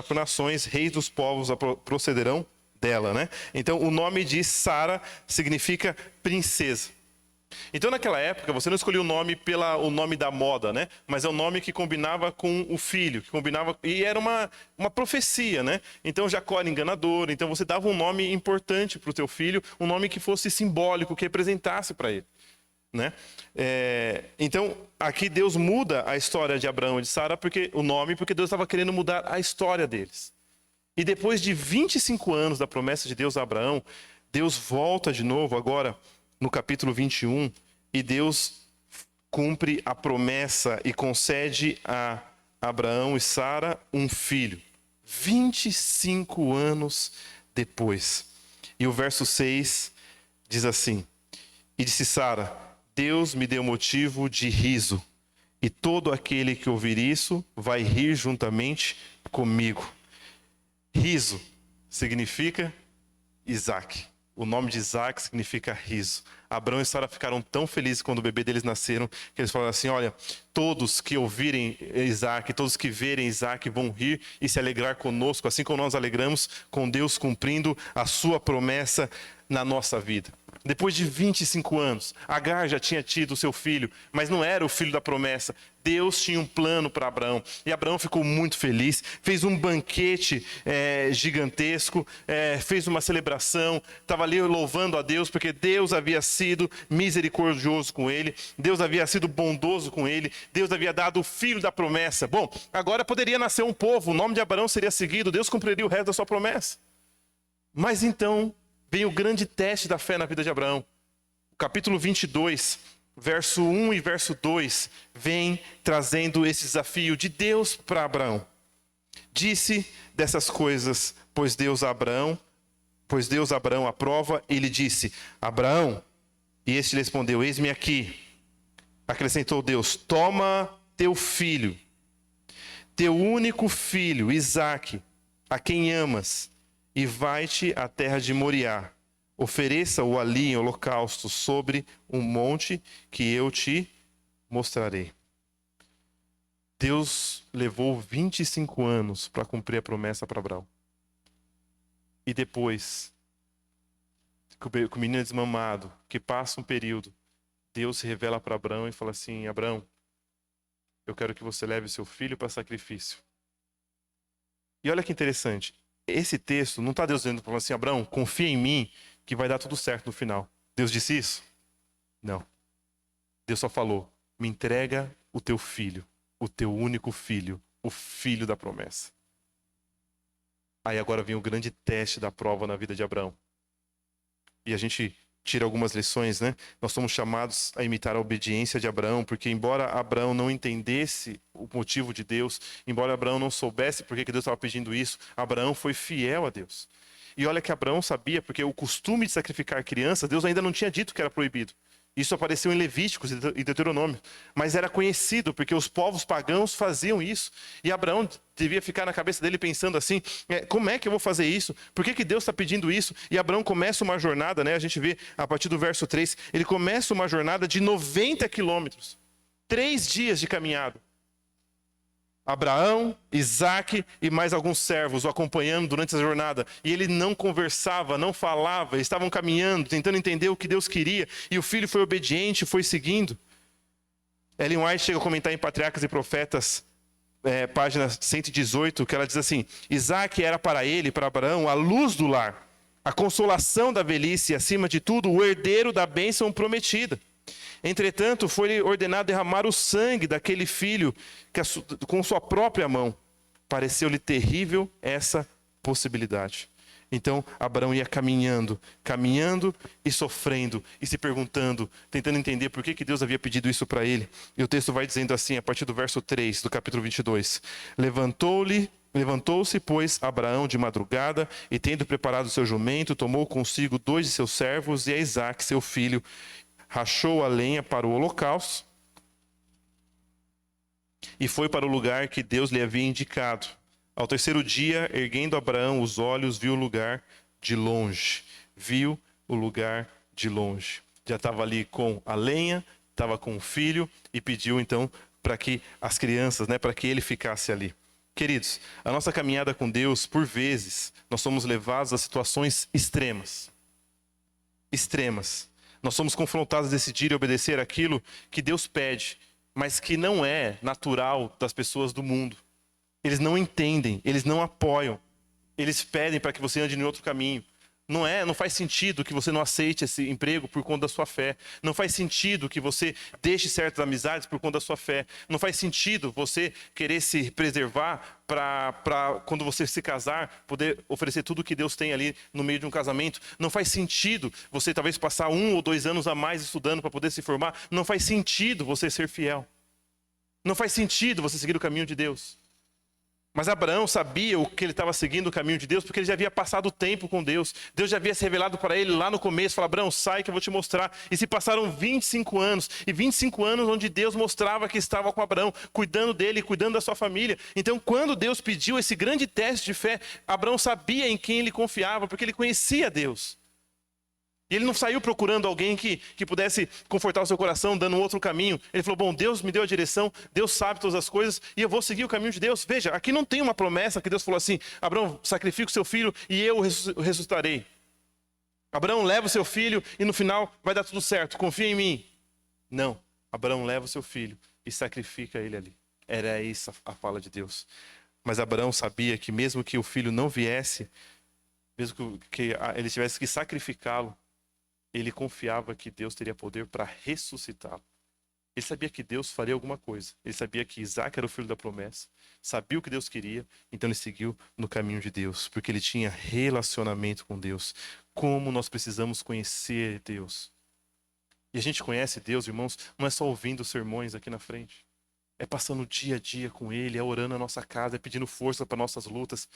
por nações, reis dos povos procederão dela, né? Então, o nome de Sara significa princesa. Então, naquela época, você não escolhia o nome pelo nome da moda, né? Mas é um nome que combinava com o filho, que combinava... E era uma profecia, né? Então, Jacó era enganador, então você dava um nome importante para o teu filho, um nome que fosse simbólico, que representasse para ele, né? Então, aqui Deus muda a história de Abraão e de Sara, porque Deus estava querendo mudar a história deles. E depois de 25 anos da promessa de Deus a Abraão, Deus volta de novo agora no capítulo 21, e Deus cumpre a promessa e concede a Abraão e Sara um filho. 25 anos depois. E o verso 6 diz assim: E disse Sara: Deus me deu motivo de riso, e todo aquele que ouvir isso vai rir juntamente comigo. Riso significa Isaac. O nome de Isaac significa riso. Abraão e Sara ficaram tão felizes quando o bebê deles nasceram, que eles falaram assim: olha, todos que ouvirem Isaac, todos que verem Isaac vão rir e se alegrar conosco, assim como nós alegramos com Deus cumprindo a sua promessa na nossa vida. Depois de 25 anos, Agar já tinha tido seu filho, mas não era o filho da promessa. Deus tinha um plano para Abraão. E Abraão ficou muito feliz, fez um banquete gigantesco, fez uma celebração, estava ali louvando a Deus, porque Deus havia sido misericordioso com ele, Deus havia sido bondoso com ele, Deus havia dado o filho da promessa. Bom, agora poderia nascer um povo, o nome de Abraão seria seguido, Deus cumpriria o resto da sua promessa. Mas então vem o grande teste da fé na vida de Abraão. O capítulo 22, verso 1 e verso 2, vem trazendo esse desafio de Deus para Abraão. Disse dessas coisas, pois Deus Abraão aprova, e lhe disse: Abraão, e este lhe respondeu: eis-me aqui. Acrescentou Deus: toma teu filho, teu único filho, Isaque, a quem amas, e vai-te à terra de Moriá. Ofereça-o ali em holocausto sobre um monte que eu te mostrarei. Deus levou 25 anos para cumprir a promessa para Abraão. E depois, que o menino é desmamado, que passa um período, Deus se revela para Abraão e fala assim: Abraão, eu quero que você leve seu filho para sacrifício. E olha que interessante. Esse texto não está Deus dizendo para assim: Abraão, confia em mim que vai dar tudo certo no final. Deus disse isso? Não. Deus só falou: me entrega o teu filho, o teu único filho, o filho da promessa. Aí agora vem o grande teste da prova na vida de Abraão. E a gente tira algumas lições, né? Nós somos chamados a imitar a obediência de Abraão, porque embora Abraão não entendesse o motivo de Deus, embora Abraão não soubesse por que Deus estava pedindo isso, Abraão foi fiel a Deus. E olha que Abraão sabia, porque o costume de sacrificar crianças, Deus ainda não tinha dito que era proibido. Isso apareceu em Levíticos e Deuteronômio. Mas era conhecido, porque os povos pagãos faziam isso. E Abraão devia ficar na cabeça dele pensando assim: como é que eu vou fazer isso? Por que Deus está pedindo isso? E Abraão começa uma jornada, né? A gente vê a partir do verso 3, ele começa uma jornada de 90 quilômetros. 3 dias de caminhada. Abraão, Isaque e mais alguns servos o acompanhando durante essa jornada. E ele não conversava, não falava, eles estavam caminhando, tentando entender o que Deus queria. E o filho foi obediente, foi seguindo. Ellen White chega a comentar em Patriarcas e Profetas, página 118, que ela diz assim: Isaque era para ele, para Abraão, a luz do lar, a consolação da velhice e, acima de tudo, o herdeiro da bênção prometida. Entretanto, foi ordenado derramar o sangue daquele filho com sua própria mão. Pareceu-lhe terrível essa possibilidade. Então, Abraão ia caminhando e sofrendo, e se perguntando, tentando entender por que Deus havia pedido isso para ele. E o texto vai dizendo assim, a partir do verso 3 do capítulo 22. Levantou-se, pois, Abraão de madrugada, e tendo preparado seu jumento, tomou consigo 2 de seus servos e a Isaque, seu filho, rachou a lenha para o holocausto e foi para o lugar que Deus lhe havia indicado. Ao 3º dia, erguendo Abraão os olhos, viu o lugar de longe. Já estava ali com a lenha, estava com o filho e pediu então para que as crianças, para que ele ficasse ali. Queridos, a nossa caminhada com Deus, por vezes, nós somos levados a situações extremas. Extremas. Nós somos confrontados a decidir e obedecer aquilo que Deus pede, mas que não é natural das pessoas do mundo. Eles não entendem, eles não apoiam. Eles pedem para que você ande em outro caminho. Não faz sentido que você não aceite esse emprego por conta da sua fé. Não faz sentido que você deixe certas amizades por conta da sua fé. Não faz sentido você querer se preservar para quando você se casar, poder oferecer tudo o que Deus tem ali no meio de um casamento. Não faz sentido você talvez passar 1 ou 2 anos a mais estudando para poder se formar. Não faz sentido você ser fiel. Não faz sentido você seguir o caminho de Deus. Mas Abraão sabia o que ele estava seguindo o caminho de Deus, porque ele já havia passado tempo com Deus. Deus já havia se revelado para ele lá no começo, falou: Abraão, sai que eu vou te mostrar. E se passaram 25 anos, e 25 anos onde Deus mostrava que estava com Abraão, cuidando dele, cuidando da sua família. Então, quando Deus pediu esse grande teste de fé, Abraão sabia em quem ele confiava, porque ele conhecia Deus. E ele não saiu procurando alguém que pudesse confortar o seu coração, dando outro caminho. Ele falou: bom, Deus me deu a direção, Deus sabe todas as coisas, e eu vou seguir o caminho de Deus. Veja, aqui não tem uma promessa que Deus falou assim: Abraão, sacrifica o seu filho e eu o ressuscitarei. Abraão, leva o seu filho e no final vai dar tudo certo, confia em mim. Não, Abraão leva o seu filho e sacrifica ele ali. Era essa a fala de Deus. Mas Abraão sabia que mesmo que o filho não viesse, mesmo que ele tivesse que sacrificá-lo, ele confiava que Deus teria poder para ressuscitá-lo. Ele sabia que Deus faria alguma coisa. Ele sabia que Isaac era o filho da promessa. Sabia o que Deus queria. Então ele seguiu no caminho de Deus. Porque ele tinha relacionamento com Deus. Como nós precisamos conhecer Deus. E a gente conhece Deus, irmãos, não é só ouvindo sermões aqui na frente. É passando dia a dia com Ele. É orando na nossa casa. É pedindo força para nossas lutas.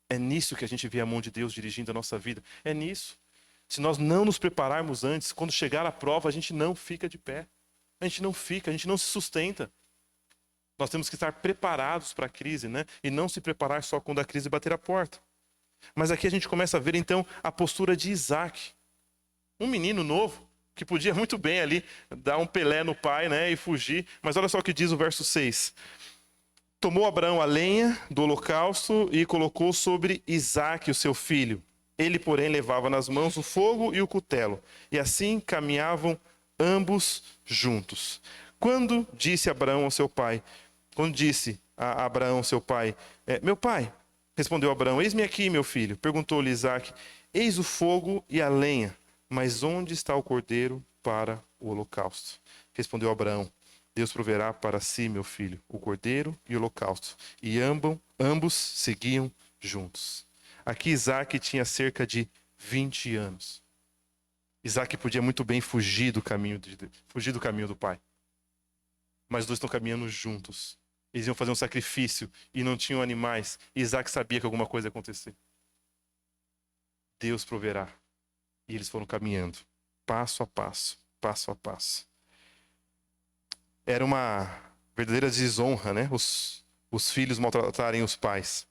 É nisso que a gente vê a mão de Deus dirigindo a nossa vida. É nisso. Se nós não nos prepararmos antes, quando chegar a prova, a gente não fica de pé. A gente não fica, a gente não se sustenta. Nós temos que estar preparados para a crise, né? E não se preparar só quando a crise bater a porta. Mas aqui a gente começa a ver, então, a postura de Isaac. Um menino novo, que podia muito bem ali dar um Pelé no pai, né? E fugir. Mas olha só o que diz o verso 6. Tomou Abraão a lenha do holocausto e colocou sobre Isaac, o seu filho. Ele, porém, levava nas mãos o fogo e o cutelo. E assim caminhavam ambos juntos. Quando disse Abraão ao seu pai, meu pai, respondeu Abraão, eis-me aqui, meu filho. Perguntou-lhe Isaac, eis o fogo e a lenha, mas onde está o cordeiro para o holocausto? Respondeu Abraão, Deus proverá para si, meu filho, o cordeiro e o holocausto. E ambos seguiam juntos. Aqui Isaac tinha cerca de 20 anos. Isaac podia muito bem fugir do caminho do pai. Mas os dois estão caminhando juntos. Eles iam fazer um sacrifício e não tinham animais. E Isaac sabia que alguma coisa ia acontecer. Deus proverá. E eles foram caminhando, passo a passo, passo a passo. Era uma verdadeira desonra, né? Os filhos maltratarem os pais.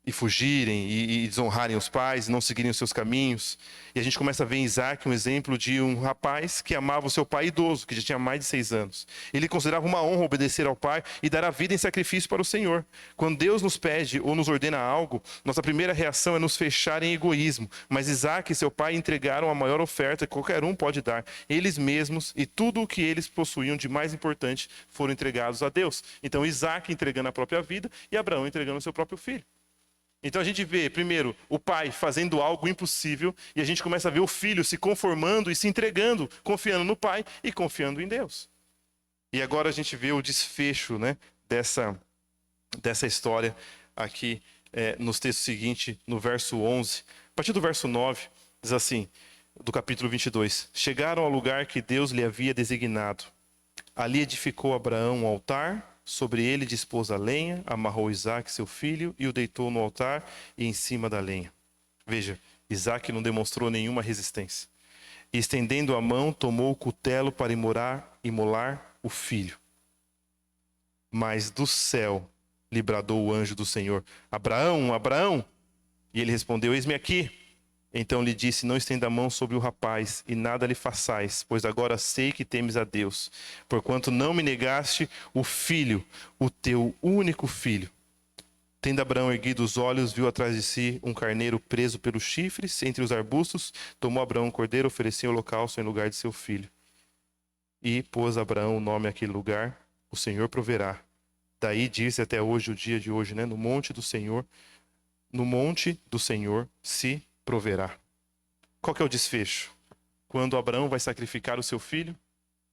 E fugirem, e desonrarem os pais, e não seguirem os seus caminhos. E a gente começa a ver em Isaac um exemplo de um rapaz que amava o seu pai idoso, que já tinha mais de 6 anos. Ele considerava uma honra obedecer ao pai e dar a vida em sacrifício para o Senhor. Quando Deus nos pede ou nos ordena algo, nossa primeira reação é nos fechar em egoísmo. Mas Isaac e seu pai entregaram a maior oferta que qualquer um pode dar. Eles mesmos e tudo o que eles possuíam de mais importante foram entregados a Deus. Então Isaac entregando a própria vida e Abraão entregando o seu próprio filho. Então a gente vê, primeiro, o pai fazendo algo impossível e a gente começa a ver o filho se conformando e se entregando, confiando no pai e confiando em Deus. E agora a gente vê o desfecho, né, dessa história aqui nos textos seguintes, no verso 11. A partir do verso 9, diz assim, do capítulo 22. Chegaram ao lugar que Deus lhe havia designado. Ali edificou Abraão um altar. Sobre ele dispôs a lenha, amarrou Isaac, seu filho, e o deitou no altar e em cima da lenha. Veja, Isaac não demonstrou nenhuma resistência. E estendendo a mão, tomou o cutelo para imolar o filho. Mas do céu lhe bradou o anjo do Senhor, Abraão, Abraão! E ele respondeu, eis-me aqui. Então lhe disse, não estenda a mão sobre o rapaz, e nada lhe façais, pois agora sei que temes a Deus, porquanto não me negaste o filho, o teu único filho. Tendo Abraão erguido os olhos, viu atrás de si um carneiro preso pelos chifres entre os arbustos. Tomou Abraão um cordeiro, ofereceu holocausto em lugar de seu filho. E pôs Abraão o nome àquele lugar: o Senhor proverá. Daí diz até hoje, o dia de hoje, né? No monte do Senhor se proverá. Qual que é o desfecho? Quando Abraão vai sacrificar o seu filho,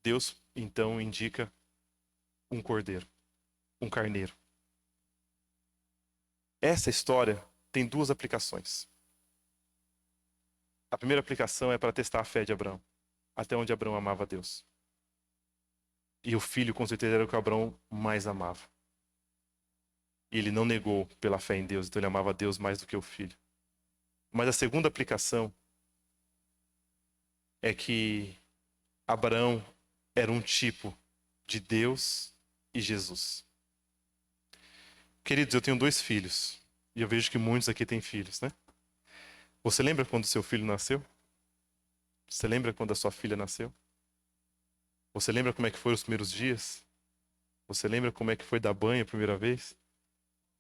Deus então indica um cordeiro, um carneiro. Essa história tem duas aplicações. A primeira aplicação é para testar a fé de Abraão, até onde Abraão amava a Deus. E o filho, com certeza, era o que Abraão mais amava. E ele não negou pela fé em Deus, então ele amava a Deus mais do que o filho. Mas a segunda aplicação é que Abraão era um tipo de Deus e Jesus. Queridos, eu tenho 2 filhos. E eu vejo que muitos aqui têm filhos, né? Você lembra quando seu filho nasceu? Você lembra quando a sua filha nasceu? Você lembra como é que foram os primeiros dias? Você lembra como é que foi dar banho a primeira vez?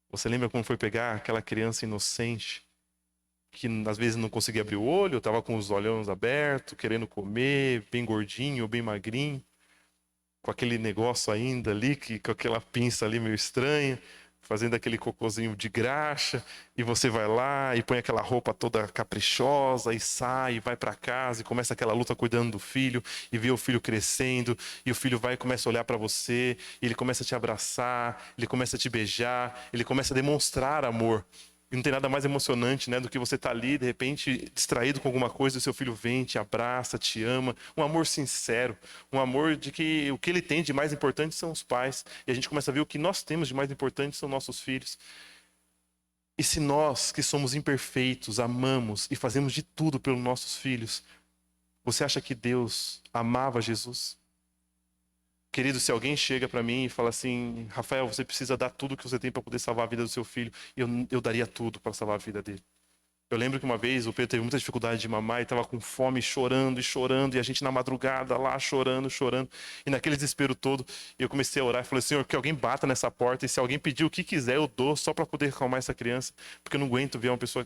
Você lembra como foi pegar aquela criança inocente que às vezes não conseguia abrir o olho, estava com os olhões abertos, querendo comer, bem gordinho, bem magrinho, com aquele negócio ainda ali, com aquela pinça ali meio estranha, fazendo aquele cocôzinho de graxa, e você vai lá e põe aquela roupa toda caprichosa e sai, e vai para casa e começa aquela luta cuidando do filho e vê o filho crescendo, e o filho vai e começa a olhar para você, e ele começa a te abraçar, ele começa a te beijar, ele começa a demonstrar amor. E não tem nada mais emocionante, né, do que você estar ali, de repente, distraído com alguma coisa, e o seu filho vem, te abraça, te ama. Um amor sincero, um amor de que o que ele tem de mais importante são os pais. E a gente começa a ver o que nós temos de mais importante são nossos filhos. E se nós, que somos imperfeitos, amamos e fazemos de tudo pelos nossos filhos, você acha que Deus amava Jesus? Querido, se alguém chega para mim e fala assim: Rafael, você precisa dar tudo que você tem para poder salvar a vida do seu filho, eu daria tudo para salvar a vida dele. Eu lembro que uma vez o Pedro teve muita dificuldade de mamar e estava com fome, chorando e chorando, e a gente na madrugada lá chorando, chorando, e naquele desespero todo, eu comecei a orar e falei: Senhor, que alguém bata nessa porta, e se alguém pedir o que quiser, eu dou, só para poder acalmar essa criança, porque eu não aguento ver uma pessoa,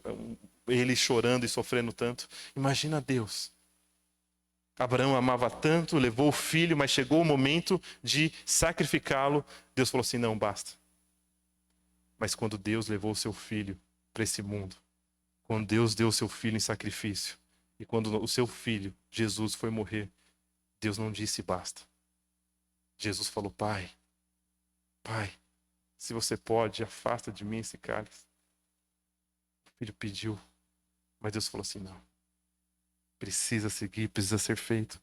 ele chorando e sofrendo tanto. Imagina Deus. Abraão amava tanto, levou o filho, mas chegou o momento de sacrificá-lo. Deus falou assim: não, basta. Mas quando Deus levou o seu filho para esse mundo, quando Deus deu o seu filho em sacrifício, e quando o seu filho, Jesus, foi morrer, Deus não disse basta. Jesus falou: Pai, se você pode, afasta de mim esse cálice. O filho pediu, mas Deus falou assim: não. Precisa seguir, precisa ser feito.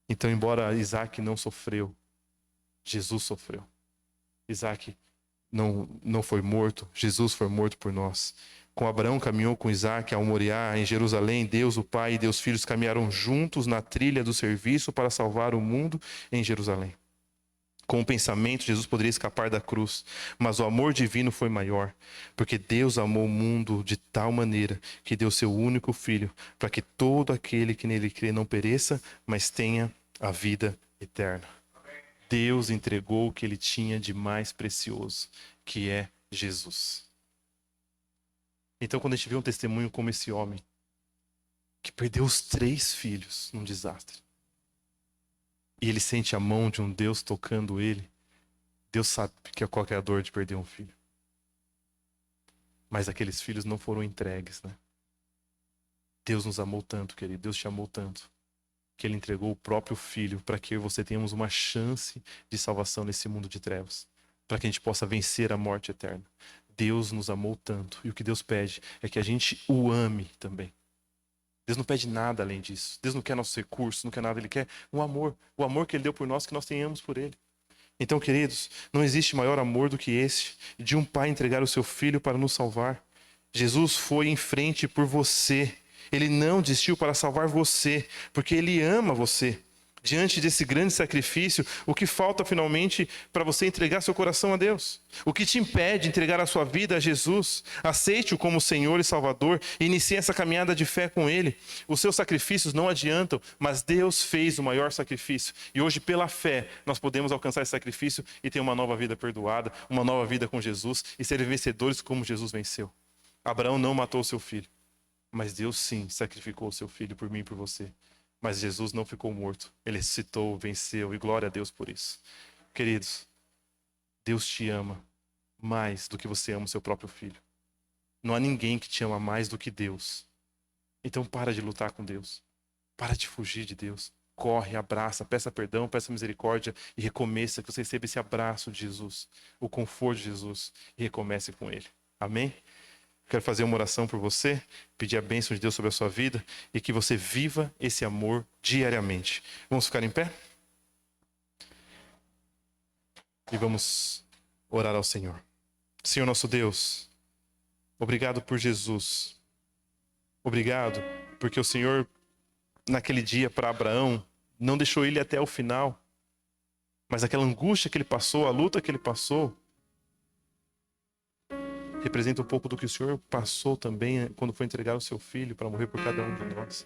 Então, embora Isaac não sofreu, Jesus sofreu. Isaac não foi morto, Jesus foi morto por nós. Com Abraão caminhou com Isaac ao Moriá, em Jerusalém, Deus o Pai e Deus Filhos caminharam juntos na trilha do serviço para salvar o mundo em Jerusalém. Com o pensamento, Jesus poderia escapar da cruz, mas o amor divino foi maior, porque Deus amou o mundo de tal maneira que deu seu único filho, para que todo aquele que nele crê não pereça, mas tenha a vida eterna. Deus entregou o que ele tinha de mais precioso, que é Jesus. Então, quando a gente vê um testemunho como esse homem, que perdeu os 3 filhos num desastre, e ele sente a mão de um Deus tocando ele, Deus sabe que é qual é a dor de perder um filho. Mas aqueles filhos não foram entregues, né? Deus nos amou tanto, querido, Deus te amou tanto, que ele entregou o próprio filho para que eu e você tenhamos uma chance de salvação nesse mundo de trevas, para que a gente possa vencer a morte eterna. Deus nos amou tanto, e o que Deus pede é que a gente o ame também. Deus não pede nada além disso. Deus não quer nossos recursos, não quer nada. Ele quer um amor. O amor que ele deu por nós, que nós tenhamos por ele. Então, queridos, não existe maior amor do que esse, de um pai entregar o seu filho para nos salvar. Jesus foi em frente por você. Ele não desistiu para salvar você, porque ele ama você. diante desse grande sacrifício, o que falta finalmente para você entregar seu coração a Deus? O que te impede de entregar a sua vida a Jesus? Aceite-o como Senhor e Salvador e inicie essa caminhada de fé com Ele. Os seus sacrifícios não adiantam, mas Deus fez o maior sacrifício. E hoje, pela fé, nós podemos alcançar esse sacrifício e ter uma nova vida perdoada, uma nova vida com Jesus e ser vencedores como Jesus venceu. Abraão não matou seu filho, mas Deus sim sacrificou o seu filho por mim e por você. Mas Jesus não ficou morto, ele ressuscitou, venceu, e glória a Deus por isso. Queridos, Deus te ama mais do que você ama o seu próprio filho. Não há ninguém que te ama mais do que Deus. Então para de lutar com Deus, para de fugir de Deus. Corre, abraça, peça perdão, peça misericórdia e recomeça, que você receba esse abraço de Jesus, o conforto de Jesus, e recomece com Ele. Amém? Quero fazer uma oração por você, pedir a bênção de Deus sobre a sua vida e que você viva esse amor diariamente. Vamos ficar em pé? E vamos orar ao Senhor. Senhor nosso Deus, obrigado por Jesus. Obrigado porque o Senhor, naquele dia para Abraão, não deixou ele até o final. Mas aquela angústia que ele passou, a luta que ele passou, representa um pouco do que o Senhor passou também quando foi entregar o seu filho para morrer por cada um de nós.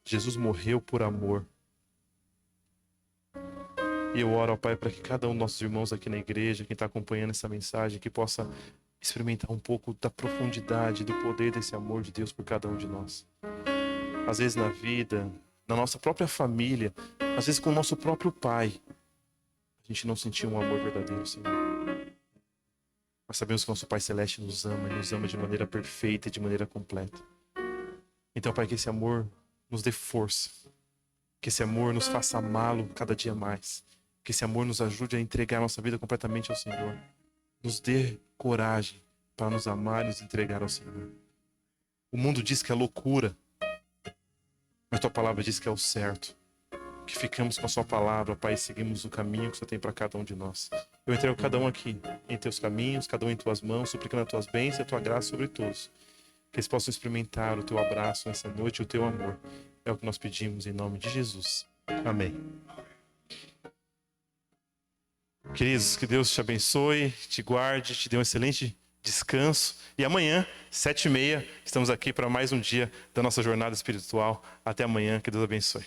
Jesus morreu por amor. E eu oro ao Pai para que cada um dos nossos irmãos aqui na igreja, quem está acompanhando essa mensagem, que possa experimentar um pouco da profundidade, do poder desse amor de Deus por cada um de nós. Às vezes na vida, na nossa própria família, às vezes com o nosso próprio pai, a gente não sentiu um amor verdadeiro, Senhor. Nós sabemos que nosso Pai Celeste nos ama e nos ama de maneira perfeita e de maneira completa. Então, Pai, que esse amor nos dê força. Que esse amor nos faça amá-lo cada dia mais. Que esse amor nos ajude a entregar nossa vida completamente ao Senhor. Nos dê coragem para nos amar e nos entregar ao Senhor. O mundo diz que é loucura, mas Tua palavra diz que é o certo. Que ficamos com a Sua palavra, Pai, e seguimos o caminho que o Senhor tem para cada um de nós. Eu entrego cada um aqui em Teus caminhos, cada um em Tuas mãos, suplicando as Tuas bênçãos e a Tua graça sobre todos. Que eles possam experimentar o Teu abraço nessa noite e o Teu amor. É o que nós pedimos em nome de Jesus. Amém. Queridos, que Deus te abençoe, te guarde, te dê um excelente descanso. E amanhã, 7h30, estamos aqui para mais um dia da nossa jornada espiritual. Até amanhã, que Deus abençoe.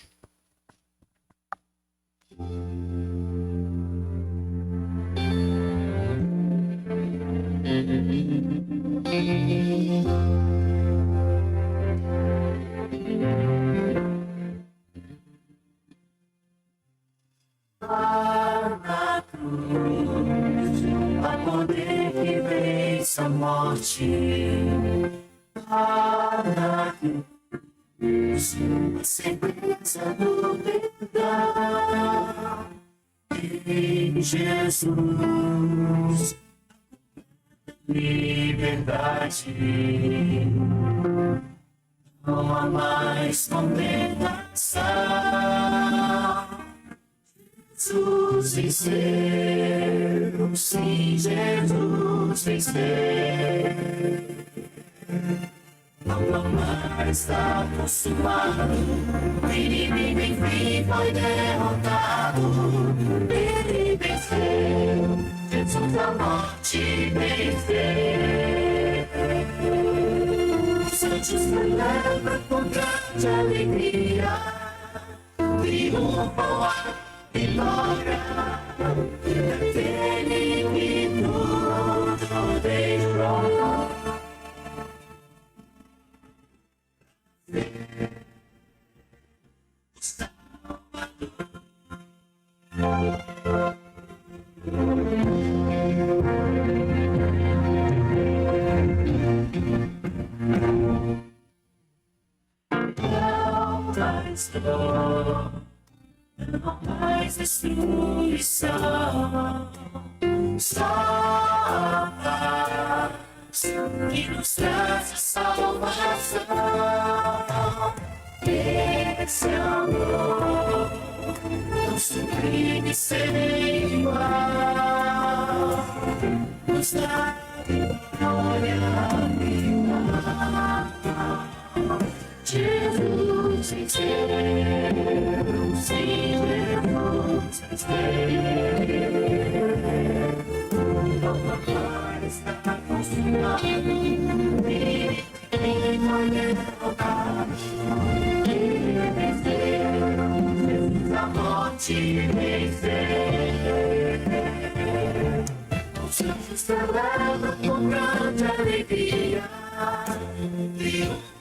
Na cruz, há poder que vence a morte. Na cruz, a certeza do perdão. Em Jesus, liberdade. Não há mais condenação. Jesus venceu, sim, Jesus venceu. Não há mais está consumado, o inimigo enfim foi derrotado. Ele venceu, Jesus a morte venceu. Os santos celebram com grande alegria, triunfam a vitória daquele que tudo deixou. Não mais dor, não mais destruição, só a paz que nos traz a salvação. Esse amor não sublime sem igual, nos dá glória e vida. Jesus Deus, sim, Jesus, nossa glória está consumada, e foi derrotado, e venceu, a morte vencer. Os anjos celebram com grande alegria, Deus.